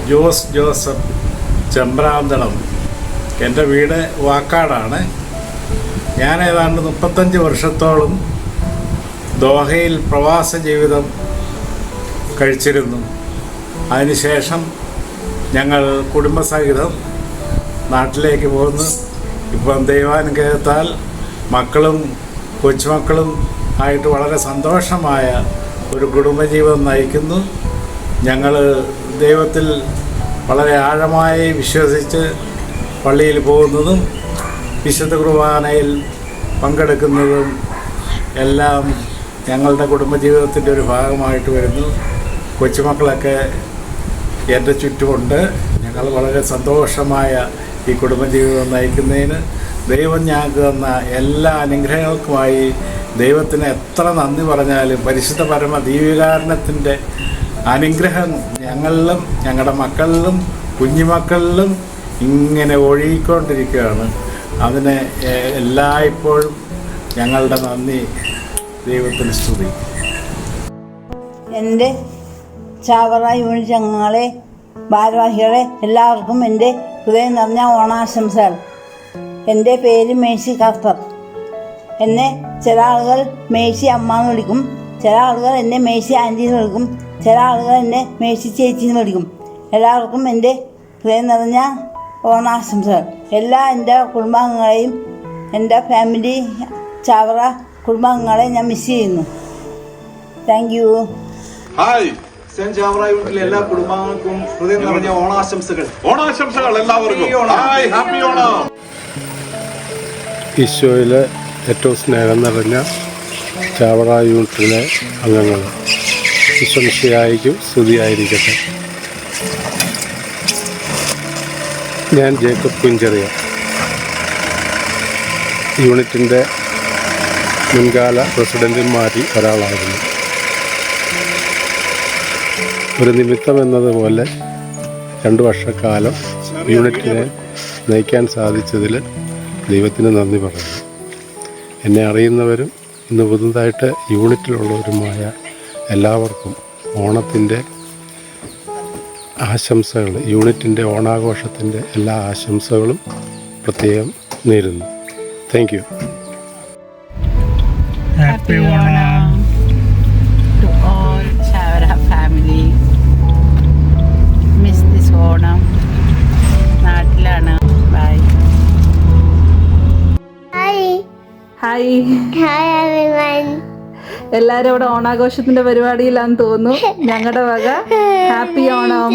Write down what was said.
Jose Joseph ചെമ്പ്രാന്തളം. എൻ്റെ വീട് വാക്കാടാണ്. ഞാൻ ഏതാണ്ട് 35 വർഷത്തോളം ദോഹയിൽ പ്രവാസ ജീവിതം കഴിച്ചിരുന്നു. അതിനുശേഷം ഞങ്ങൾ കുടുംബസഹിതം നാട്ടിലേക്ക് പോന്നു. ഇപ്പം ദൈവാനുഗ്രഹത്താൽ മക്കളും കൊച്ചുമക്കളും ആയിട്ട് വളരെ സന്തോഷമായ ഒരു കുടുംബജീവിതം നയിക്കുന്നു. ഞങ്ങൾ ദൈവത്തിൽ വളരെ ആഴമായി വിശ്വസിച്ച് പള്ളിയിൽ പോകുന്നതും വിശുദ്ധ കുർബാനയിൽ പങ്കെടുക്കുന്നതും എല്ലാം ഞങ്ങളുടെ കുടുംബജീവിതത്തിൻ്റെ ഒരു ഭാഗമായിട്ട് വരുന്നു. കൊച്ചുമക്കളൊക്കെ എൻ്റെ ചുറ്റുമുണ്ട്. ഞങ്ങൾ വളരെ സന്തോഷമായ ഈ കുടുംബജീവിതം നയിക്കുന്നതിന് ദൈവം ഞങ്ങൾക്ക് തന്ന എല്ലാ അനുഗ്രഹങ്ങൾക്കുമായി ദൈവത്തിന് എത്ര നന്ദി പറഞ്ഞാലും പരിശുദ്ധ പരമ ദൈവികാരണത്തിൻ്റെ അനുഗ്രഹം ഞങ്ങളിലും ഞങ്ങളുടെ മക്കളിലും കുഞ്ഞുമക്കളിലും ഇങ്ങനെ ഒഴുകിക്കൊണ്ടിരിക്കുകയാണ്. അതിന് എല്ലായ്പ്പോഴും ഞങ്ങളുടെ നന്ദി ദൈവത്തിന് സ്തുതി. എൻ്റെ ചാവറ യൂണിറ്റ് അംഗങ്ങളെ, ഭാരവാഹികളെ, എല്ലാവർക്കും എൻ്റെ ഹൃദയം നിറഞ്ഞ ഓണാശംസകൾ. എൻ്റെ പേര് മേഴ്സി കാസ്പർ. എന്നെ ചില ആളുകൾ മേഴ്സി അമ്മ എന്ന് വിളിക്കും, ചില ആളുകൾ എന്നെ മേഴ്സി ആൻറ്റി എന്ന് വിളിക്കും, ചില ആളുകൾ എന്നെ മേഴ്സി ചേച്ചി എന്ന് വിളിക്കും. എല്ലാവർക്കും എൻ്റെ ഹൃദയം നിറഞ്ഞ ഓണാശംസകൾ. എല്ലാ എൻ്റെ കുടുംബാംഗങ്ങളെയും, എൻ്റെ ഫാമിലി ചാവറ കുടുംബാംഗങ്ങളെ ഞാൻ മിസ് ചെയ്യുന്നു. Thank you. Hi, saint Chavara യൂണിറ്റിലെ എല്ലാ കുടുംബാംഗങ്ങൾക്കും ഹൃദയം നിറഞ്ഞ ഓണാശംസകൾ. ഓണാശംസകൾ എല്ലാവർക്കും. Hi, happy Onam. ഈശോയിലെ ഏറ്റവും സ്നേഹം നിറഞ്ഞ ചാവറ യൂണിറ്റിലെ അംഗങ്ങൾ, ഈശോമിശിഹായ്ക്കും സ്തുതിയായിരിക്കട്ടെ. ഞാൻ ജേക്കബ് കുഞ്ചെറിയ, യൂണിറ്റിൻ്റെ മുൻകാല പ്രസിഡന്റുമാരിൽ ഒരാളായിരുന്നു. ഒരു നിമിത്തം എന്നതുപോലെ 2 വർഷക്കാലം യൂണിറ്റിനെ നയിക്കാൻ സാധിച്ചതിൽ ദൈവത്തിന് നന്ദി പറയുന്നു. എന്നെ അറിയുന്നവരും ഇന്ന് പുതുതായിട്ട് യൂണിറ്റിലുള്ളവരുമായ എല്ലാവർക്കും ഓണത്തിൻ്റെ ആശംസകൾ, യൂണിറ്റിൻ്റെ ഓണാഘോഷത്തിൻ്റെ എല്ലാ ആശംസകളും പ്രത്യേകം നേരുന്നു. Thank you. Happy Onam to all Chavara family. Miss this Onam. നാട്ടിലാണ്. Bye. Hi hi hi everyone. എല്ലാരും ഇവിടെ ഓണാഘോഷത്തിന്റെ പരിപാടിയിലാന്ന് തോന്നുന്നു. ഞങ്ങളുടെ വക ഹാപ്പി ഓണം.